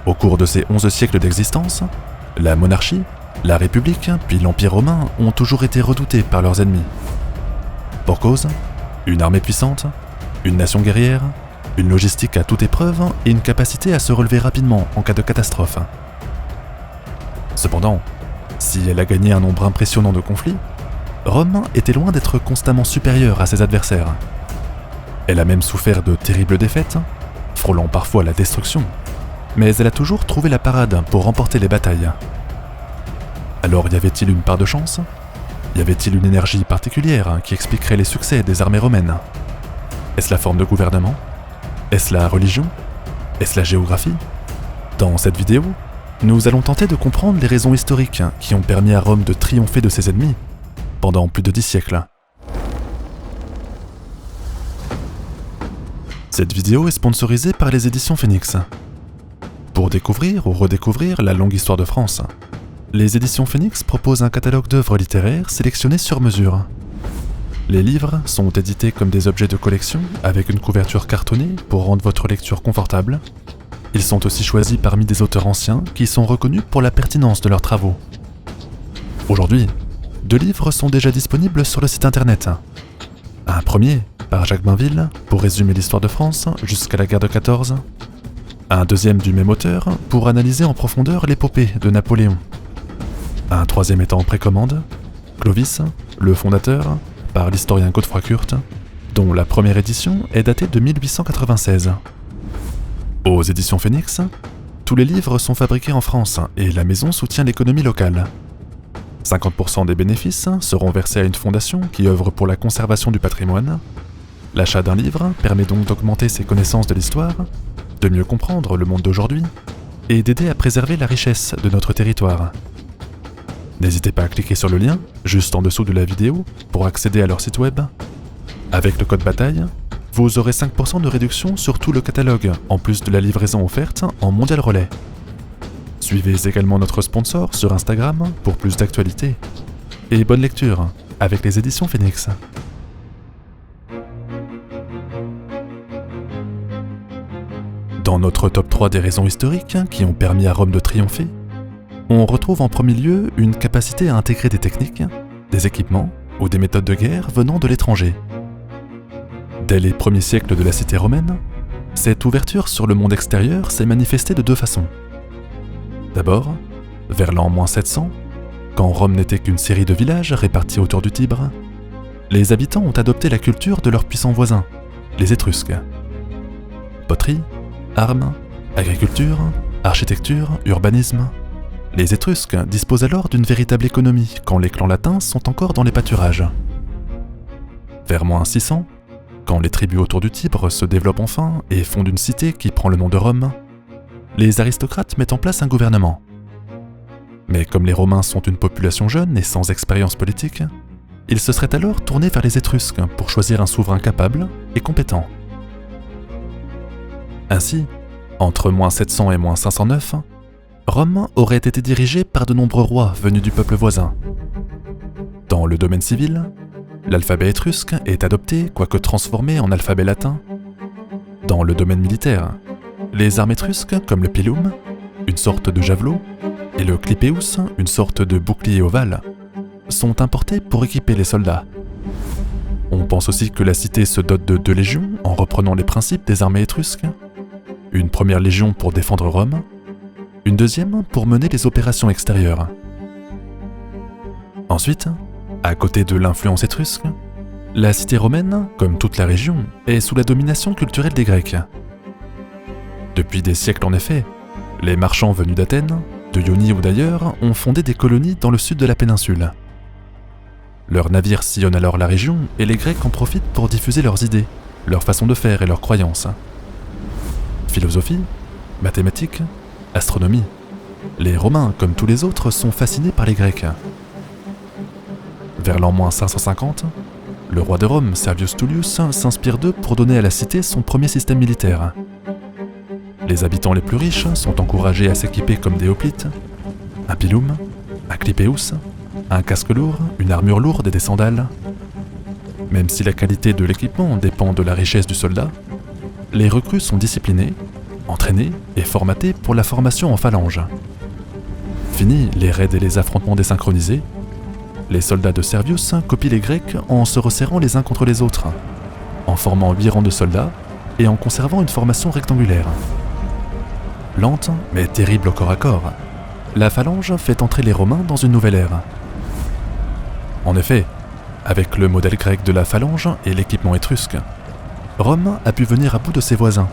Au cours de ces 11 siècles d'existence, la monarchie, la République, puis l'Empire romain ont toujours été redoutés par leurs ennemis. Pour cause, une armée puissante, une nation guerrière, une logistique à toute épreuve et une capacité à se relever rapidement en cas de catastrophe. Cependant, si elle a gagné un nombre impressionnant de conflits, Rome était loin d'être constamment supérieure à ses adversaires. Elle a même souffert de terribles défaites, frôlant parfois la destruction, mais elle a toujours trouvé la parade pour remporter les batailles. Alors y avait-il une part de chance ? Y avait-il une énergie particulière qui expliquerait les succès des armées romaines ? Est-ce la forme de gouvernement ? Est-ce la religion ? Est-ce la géographie ? Dans cette vidéo, nous allons tenter de comprendre les raisons historiques qui ont permis à Rome de triompher de ses ennemis pendant plus de 10 siècles. Cette vidéo est sponsorisée par les éditions Phoenix. Pour découvrir ou redécouvrir la longue histoire de France, les éditions Phoenix proposent un catalogue d'œuvres littéraires sélectionnées sur mesure. Les livres sont édités comme des objets de collection avec une couverture cartonnée pour rendre votre lecture confortable. Ils sont aussi choisis parmi des auteurs anciens qui sont reconnus pour la pertinence de leurs travaux. Aujourd'hui, 2 livres sont déjà disponibles sur le site internet. Un premier, par Jacques Bainville, pour résumer l'histoire de France jusqu'à la guerre de 14. Un deuxième du même auteur pour analyser en profondeur l'épopée de Napoléon. Un troisième étant en précommande, Clovis, le fondateur, par l'historien Godefroy Kurt, dont la première édition est datée de 1896. Aux éditions Phoenix, tous les livres sont fabriqués en France et la maison soutient l'économie locale. 50% des bénéfices seront versés à une fondation qui œuvre pour la conservation du patrimoine. L'achat d'un livre permet donc d'augmenter ses connaissances de l'histoire, de mieux comprendre le monde d'aujourd'hui et d'aider à préserver la richesse de notre territoire. N'hésitez pas à cliquer sur le lien, juste en dessous de la vidéo, pour accéder à leur site web. Avec le code bataille, vous aurez 5% de réduction sur tout le catalogue, en plus de la livraison offerte en mondial relais. Suivez également notre sponsor sur Instagram pour plus d'actualités. Et bonne lecture avec les éditions Phoenix. Dans notre top 3 des raisons historiques qui ont permis à Rome de triompher, on retrouve en premier lieu une capacité à intégrer des techniques, des équipements ou des méthodes de guerre venant de l'étranger. Dès les premiers siècles de la cité romaine, cette ouverture sur le monde extérieur s'est manifestée de 2 façons. D'abord, vers l'an -700, quand Rome n'était qu'une série de villages répartis autour du Tibre, les habitants ont adopté la culture de leurs puissants voisins, les Étrusques. Poterie, armes, agriculture, architecture, urbanisme. Les Étrusques disposent alors d'une véritable économie quand les clans latins sont encore dans les pâturages. Vers -600, quand les tribus autour du Tibre se développent enfin et fondent une cité qui prend le nom de Rome, les aristocrates mettent en place un gouvernement. Mais comme les Romains sont une population jeune et sans expérience politique, ils se seraient alors tournés vers les Étrusques pour choisir un souverain capable et compétent. Ainsi, entre -700 et -509, Rome aurait été dirigée par de nombreux rois venus du peuple voisin. Dans le domaine civil, l'alphabet étrusque est adopté, quoique transformé en alphabet latin. Dans le domaine militaire, les armes étrusques comme le pilum, une sorte de javelot, et le clipeus, une sorte de bouclier ovale, sont importés pour équiper les soldats. On pense aussi que la cité se dote de 2 légions en reprenant les principes des armées étrusques. Une première légion pour défendre Rome, une deuxième pour mener les opérations extérieures. Ensuite, à côté de l'influence étrusque, la cité romaine, comme toute la région, est sous la domination culturelle des Grecs. Depuis des siècles en effet, les marchands venus d'Athènes, de Ionie ou d'ailleurs ont fondé des colonies dans le sud de la péninsule. Leurs navires sillonnent alors la région et les Grecs en profitent pour diffuser leurs idées, leur façon de faire et leurs croyances. Philosophie, mathématiques, astronomie. Les Romains, comme tous les autres, sont fascinés par les Grecs. Vers l'an -550, le roi de Rome, Servius Tullius, s'inspire d'eux pour donner à la cité son premier système militaire. Les habitants les plus riches sont encouragés à s'équiper comme des hoplites, un pilum, un clipeus, un casque lourd, une armure lourde et des sandales. Même si la qualité de l'équipement dépend de la richesse du soldat, les recrues sont disciplinées, entraînés et formatés pour la formation en phalange. Fini les raids et les affrontements désynchronisés, les soldats de Servius copient les Grecs en se resserrant les uns contre les autres, en formant 8 rangs de soldats et en conservant une formation rectangulaire. Lente, mais terrible au corps à corps, la phalange fait entrer les Romains dans une nouvelle ère. En effet, avec le modèle grec de la phalange et l'équipement étrusque, Rome a pu venir à bout de ses voisins.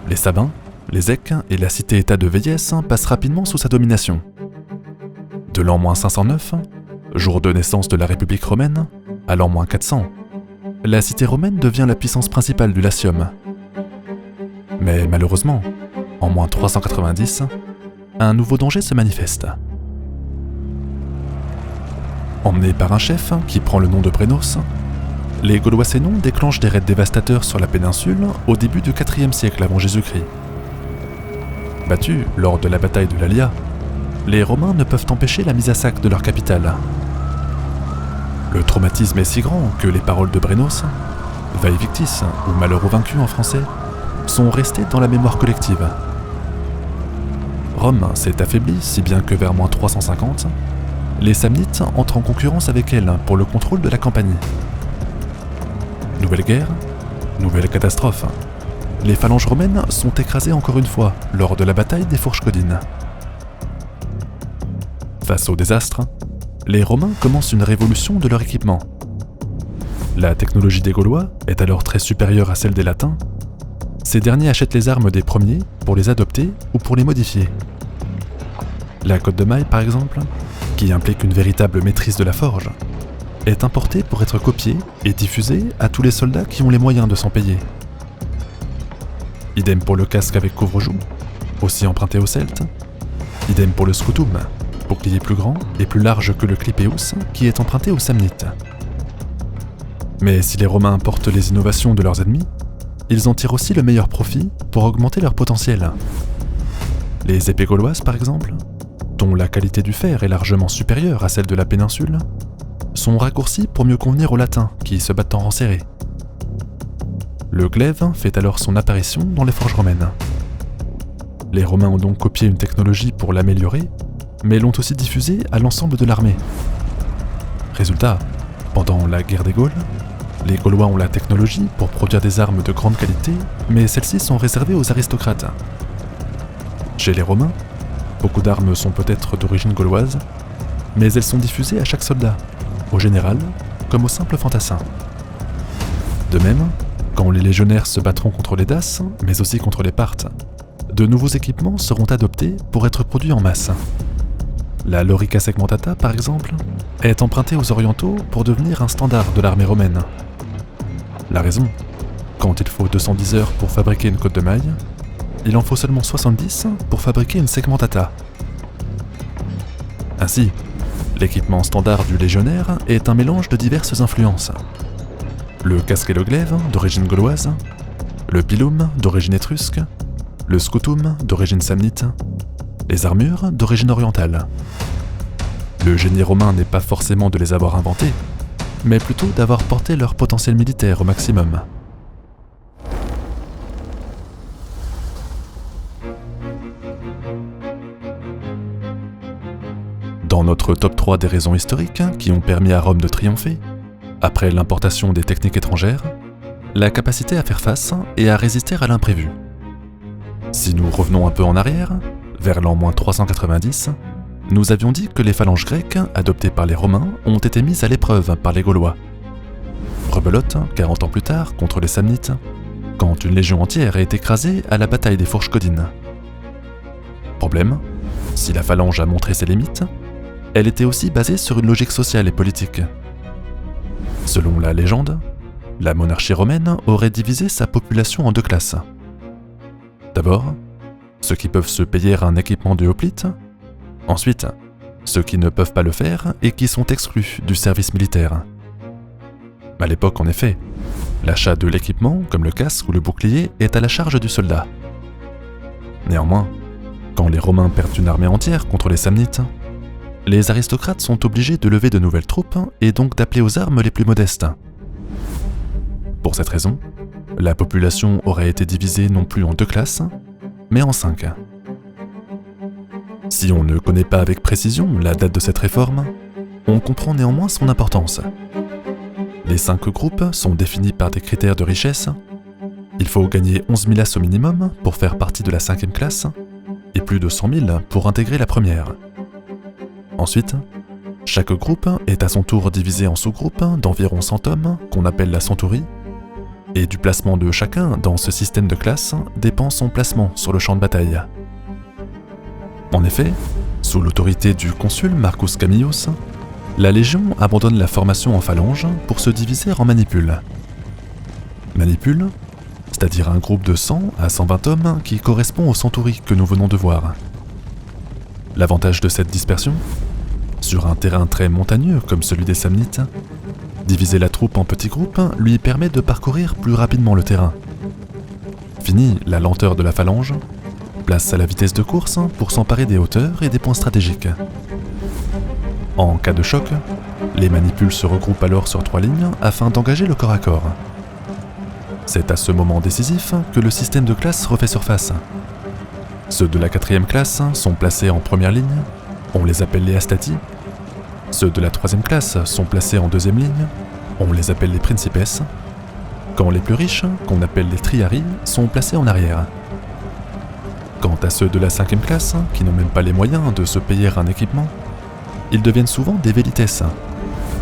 Les Sabins, les Èques et la cité-État de Véies passent rapidement sous sa domination. De l'an -509, jour de naissance de la République romaine, à l'an -400, la cité romaine devient la puissance principale du Latium. Mais malheureusement, en -390, un nouveau danger se manifeste. Emmenés par un chef qui prend le nom de Brennos, les Gaulois sénons déclenchent des raids dévastateurs sur la péninsule au début du IVe siècle avant Jésus-Christ. Battus lors de la bataille de l'Alia, les Romains ne peuvent empêcher la mise à sac de leur capitale. Le traumatisme est si grand que les paroles de Brennos, Vae victis ou malheur aux vaincus en français, sont restées dans la mémoire collective. Rome s'est affaiblie si bien que vers -350, les Samnites entrent en concurrence avec elle pour le contrôle de la Campanie. Nouvelle guerre, nouvelle catastrophe. Les phalanges romaines sont écrasées encore une fois lors de la bataille des Fourches Caudines. Face au désastre, les Romains commencent une révolution de leur équipement. La technologie des Gaulois est alors très supérieure à celle des Latins. Ces derniers achètent les armes des premiers pour les adopter ou pour les modifier. La cotte de maille, par exemple, qui implique une véritable maîtrise de la forge, est importée pour être copiée et diffusée à tous les soldats qui ont les moyens de s'en payer. Idem pour le casque avec couvre-joue, aussi emprunté aux Celtes. Idem pour le scutum, bouclier plus grand et plus large que le clipeus, qui est emprunté aux Samnites. Mais si les Romains importent les innovations de leurs ennemis, ils en tirent aussi le meilleur profit pour augmenter leur potentiel. Les épées gauloises, par exemple, dont la qualité du fer est largement supérieure à celle de la péninsule, sont raccourcies pour mieux convenir aux Latins qui se battent en rang serré. Le glaive fait alors son apparition dans les forges romaines. Les Romains ont donc copié une technologie pour l'améliorer, mais l'ont aussi diffusée à l'ensemble de l'armée. Résultat, pendant la guerre des Gaules, les Gaulois ont la technologie pour produire des armes de grande qualité, mais celles-ci sont réservées aux aristocrates. Chez les Romains, beaucoup d'armes sont peut-être d'origine gauloise, mais elles sont diffusées à chaque soldat, au général comme au simple fantassin. De même, quand les légionnaires se battront contre les Daces, mais aussi contre les Parthes, de nouveaux équipements seront adoptés pour être produits en masse. La lorica segmentata, par exemple, est empruntée aux orientaux pour devenir un standard de l'armée romaine. La raison, quand il faut 210 heures pour fabriquer une cotte de maille, il en faut seulement 70 pour fabriquer une segmentata. Ainsi, l'équipement standard du légionnaire est un mélange de diverses influences. Le casque et le glaive, d'origine gauloise, le pilum, d'origine étrusque, le scutum, d'origine samnite, les armures, d'origine orientale. Le génie romain n'est pas forcément de les avoir inventés, mais plutôt d'avoir porté leur potentiel militaire au maximum. Dans notre top 3 des raisons historiques qui ont permis à Rome de triompher, après l'importation des techniques étrangères, la capacité à faire face et à résister à l'imprévu. Si nous revenons un peu en arrière, vers l'an -390, nous avions dit que les phalanges grecques, adoptées par les Romains, ont été mises à l'épreuve par les Gaulois. Rebelote, 40 ans plus tard, contre les Samnites, quand une légion entière est écrasée à la bataille des Fourches Caudines. Problème, si la phalange a montré ses limites, elle était aussi basée sur une logique sociale et politique. Selon la légende, la monarchie romaine aurait divisé sa population en 2 classes. D'abord, ceux qui peuvent se payer un équipement de hoplite. Ensuite, ceux qui ne peuvent pas le faire et qui sont exclus du service militaire. À l'époque, en effet, l'achat de l'équipement, comme le casque ou le bouclier, est à la charge du soldat. Néanmoins, quand les Romains perdent une armée entière contre les Samnites, les aristocrates sont obligés de lever de nouvelles troupes et donc d'appeler aux armes les plus modestes. Pour cette raison, la population aurait été divisée non plus en 2 classes, mais en 5. Si on ne connaît pas avec précision la date de cette réforme, on comprend néanmoins son importance. Les 5 groupes sont définis par des critères de richesse. Il faut gagner 11 000 as au minimum pour faire partie de la 5e classe, et plus de 100 000 pour intégrer la première. Ensuite, chaque groupe est à son tour divisé en sous-groupes d'environ 100 hommes, qu'on appelle la centurie, et du placement de chacun dans ce système de classe dépend son placement sur le champ de bataille. En effet, sous l'autorité du consul Marcus Camillus, la Légion abandonne la formation en phalange pour se diviser en manipules. Manipules, c'est-à-dire un groupe de 100 à 120 hommes qui correspond aux centuries que nous venons de voir. L'avantage de cette dispersion, sur un terrain très montagneux comme celui des Samnites, diviser la troupe en petits groupes lui permet de parcourir plus rapidement le terrain. Fini la lenteur de la phalange, place à la vitesse de course pour s'emparer des hauteurs et des points stratégiques. En cas de choc, les manipules se regroupent alors sur 3 lignes afin d'engager le corps à corps. C'est à ce moment décisif que le système de classe refait surface. Ceux de la 4e classe sont placés en première ligne, on les appelle les Astati. Ceux de la 3e classe sont placés en 2e ligne, on les appelle les Principes. Quand les plus riches, qu'on appelle les Triarii, sont placés en arrière. Quant à ceux de la 5e classe, qui n'ont même pas les moyens de se payer un équipement, ils deviennent souvent des Velites,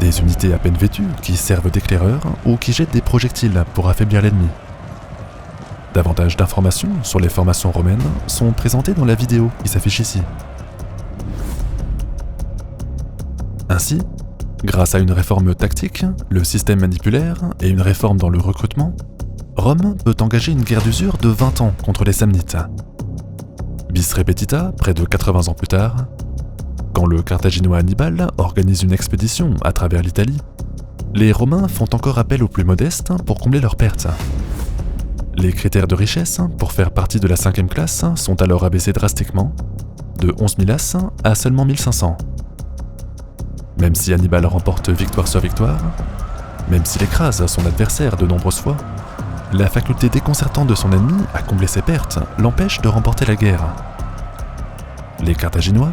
des unités à peine vêtues qui servent d'éclaireurs ou qui jettent des projectiles pour affaiblir l'ennemi. Davantage d'informations sur les formations romaines sont présentées dans la vidéo qui s'affiche ici. Ainsi, grâce à une réforme tactique, le système manipulaire et une réforme dans le recrutement, Rome peut engager une guerre d'usure de 20 ans contre les Samnites. Bis repetita, près de 80 ans plus tard, quand le Carthaginois Hannibal organise une expédition à travers l'Italie, les Romains font encore appel aux plus modestes pour combler leurs pertes. Les critères de richesse pour faire partie de la 5e classe sont alors abaissés drastiquement, de 11 000 as à seulement 1500. Même si Hannibal remporte victoire sur victoire, même s'il écrase son adversaire de nombreuses fois, la faculté déconcertante de son ennemi à combler ses pertes l'empêche de remporter la guerre. Les Carthaginois,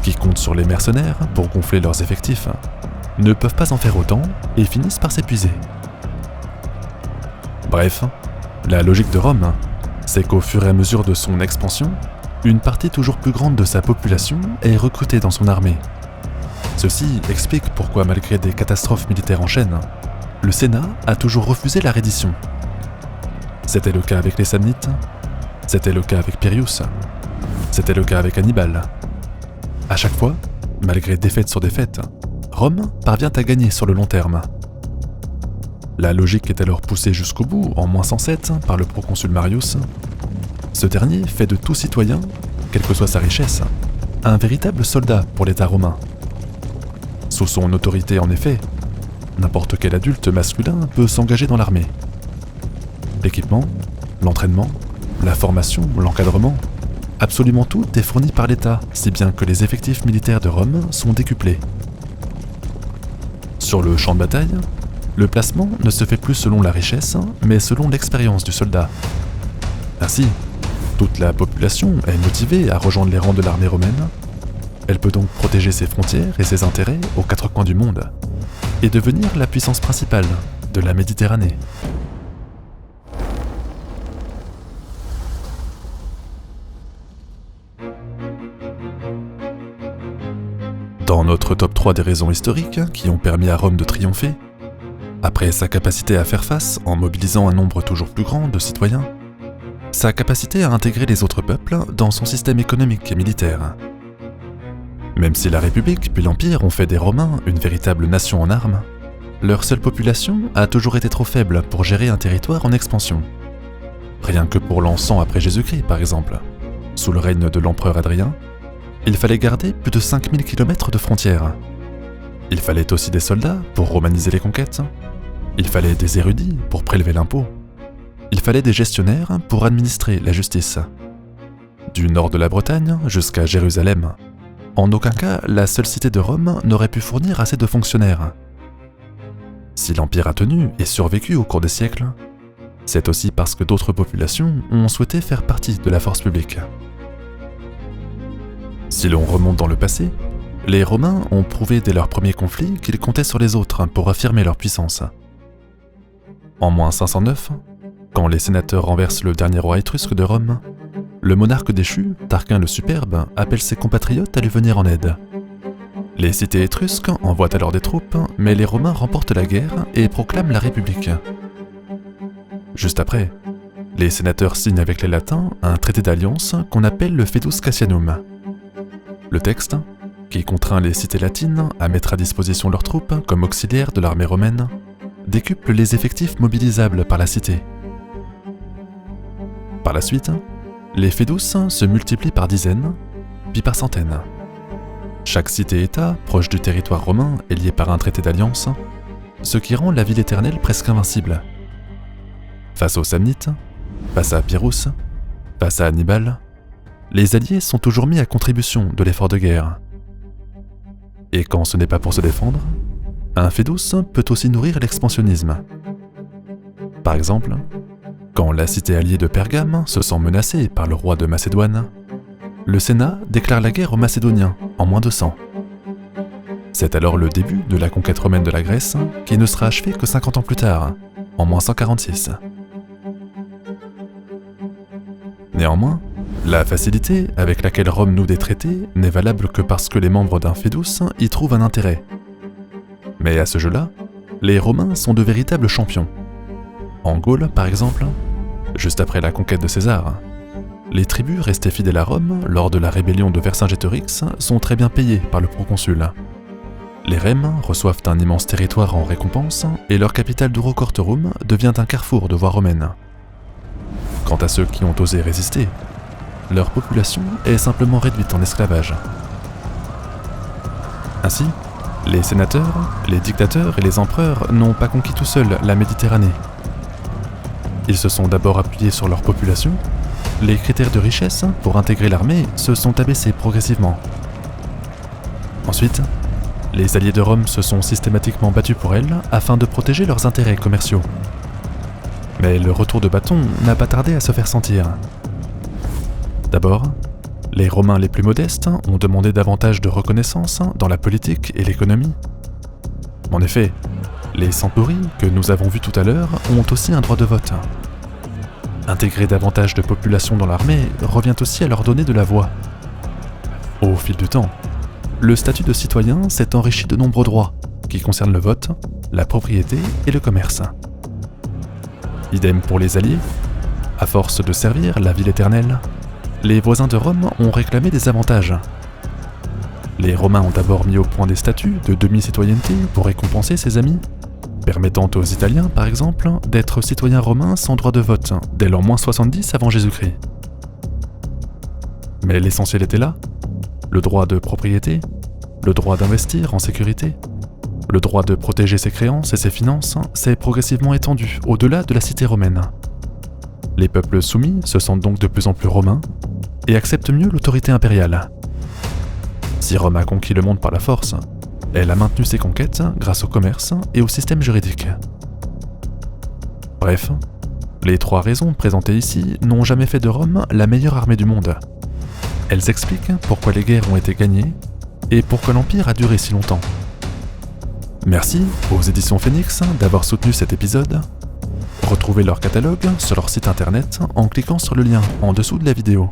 qui comptent sur les mercenaires pour gonfler leurs effectifs, ne peuvent pas en faire autant et finissent par s'épuiser. Bref, la logique de Rome, c'est qu'au fur et à mesure de son expansion, une partie toujours plus grande de sa population est recrutée dans son armée. Ceci explique pourquoi, malgré des catastrophes militaires en chaîne, le Sénat a toujours refusé la reddition. C'était le cas avec les Samnites, c'était le cas avec Pyrrhus, c'était le cas avec Hannibal. À chaque fois, malgré défaite sur défaite, Rome parvient à gagner sur le long terme. La logique est alors poussée jusqu'au bout en -107 par le proconsul Marius. Ce dernier fait de tout citoyen, quelle que soit sa richesse, un véritable soldat pour l'État romain. Sous son autorité en effet, n'importe quel adulte masculin peut s'engager dans l'armée. L'équipement, l'entraînement, la formation, l'encadrement, absolument tout est fourni par l'État, si bien que les effectifs militaires de Rome sont décuplés. Sur le champ de bataille, le placement ne se fait plus selon la richesse, mais selon l'expérience du soldat. Ainsi, toute la population est motivée à rejoindre les rangs de l'armée romaine. Elle peut donc protéger ses frontières et ses intérêts aux 4 coins du monde, et devenir la puissance principale de la Méditerranée. Dans notre top 3 des raisons historiques qui ont permis à Rome de triompher, après sa capacité à faire face en mobilisant un nombre toujours plus grand de citoyens, sa capacité à intégrer les autres peuples dans son système économique et militaire. Même si la République puis l'Empire ont fait des Romains une véritable nation en armes, leur seule population a toujours été trop faible pour gérer un territoire en expansion. Rien que pour l'an 100 après Jésus-Christ par exemple, sous le règne de l'empereur Hadrien, il fallait garder plus de 5000 km de frontières. Il fallait aussi des soldats pour romaniser les conquêtes. Il fallait des érudits pour prélever l'impôt. Il fallait des gestionnaires pour administrer la justice. Du nord de la Bretagne jusqu'à Jérusalem, en aucun cas la seule cité de Rome n'aurait pu fournir assez de fonctionnaires. Si l'Empire a tenu et survécu au cours des siècles, c'est aussi parce que d'autres populations ont souhaité faire partie de la force publique. Si l'on remonte dans le passé, les Romains ont prouvé dès leur premier conflit qu'ils comptaient sur les autres pour affirmer leur puissance. En moins 509, quand les sénateurs renversent le dernier roi étrusque de Rome, le monarque déchu, Tarquin le Superbe, appelle ses compatriotes à lui venir en aide. Les cités étrusques envoient alors des troupes, mais les Romains remportent la guerre et proclament la République. Juste après, les sénateurs signent avec les Latins un traité d'alliance qu'on appelle le Fidus Cassianum. Le texte, qui contraint les cités latines à mettre à disposition leurs troupes comme auxiliaires de l'armée romaine, décuple les effectifs mobilisables par la cité. Par la suite, les Fidus se multiplient par dizaines, puis par centaines. Chaque cité-État, proche du territoire romain et lié par un traité d'alliance, ce qui rend la ville éternelle presque invincible. Face aux Samnites, face à Pyrrhus, face à Hannibal, les alliés sont toujours mis à contribution de l'effort de guerre. Et quand ce n'est pas pour se défendre, un Fidus peut aussi nourrir l'expansionnisme. Par exemple, quand la cité alliée de Pergame se sent menacée par le roi de Macédoine, le Sénat déclare la guerre aux Macédoniens en moins de 100. C'est alors le début de la conquête romaine de la Grèce, qui ne sera achevée que 50 ans plus tard, en moins 146. Néanmoins, la facilité avec laquelle Rome noue des traités n'est valable que parce que les membres d'un Fidus y trouvent un intérêt. Mais à ce jeu-là, les Romains sont de véritables champions. En Gaule, par exemple, juste après la conquête de César, les tribus restées fidèles à Rome lors de la rébellion de Vercingétorix sont très bien payées par le proconsul. Les Rèmes reçoivent un immense territoire en récompense et leur capitale d'Urocortorum devient un carrefour de voies romaines. Quant à ceux qui ont osé résister, leur population est simplement réduite en esclavage. Ainsi, les sénateurs, les dictateurs et les empereurs n'ont pas conquis tout seuls la Méditerranée. Ils se sont d'abord appuyés sur leur population. Les critères de richesse pour intégrer l'armée se sont abaissés progressivement. Ensuite, les alliés de Rome se sont systématiquement battus pour elle afin de protéger leurs intérêts commerciaux. Mais le retour de bâton n'a pas tardé à se faire sentir. D'abord, les Romains les plus modestes ont demandé davantage de reconnaissance dans la politique et l'économie. En effet, les centurii, que nous avons vus tout à l'heure, ont aussi un droit de vote. Intégrer davantage de population dans l'armée revient aussi à leur donner de la voix. Au fil du temps, le statut de citoyen s'est enrichi de nombreux droits, qui concernent le vote, la propriété et le commerce. Idem pour les alliés. À force de servir la ville éternelle, les voisins de Rome ont réclamé des avantages. Les Romains ont d'abord mis au point des statuts de demi-citoyenneté pour récompenser ses amis, permettant aux Italiens, par exemple, d'être citoyens romains sans droit de vote, dès l'an moins 70 avant Jésus-Christ. Mais l'essentiel était là, le droit de propriété, le droit d'investir en sécurité, le droit de protéger ses créances et ses finances s'est progressivement étendu au-delà de la cité romaine. Les peuples soumis se sentent donc de plus en plus romains et acceptent mieux l'autorité impériale. Si Rome a conquis le monde par la force, elle a maintenu ses conquêtes grâce au commerce et au système juridique. Bref, les trois raisons présentées ici n'ont jamais fait de Rome la meilleure armée du monde. Elles expliquent pourquoi les guerres ont été gagnées et pourquoi l'Empire a duré si longtemps. Merci aux éditions Phoenix d'avoir soutenu cet épisode. Retrouvez leur catalogue sur leur site internet en cliquant sur le lien en dessous de la vidéo.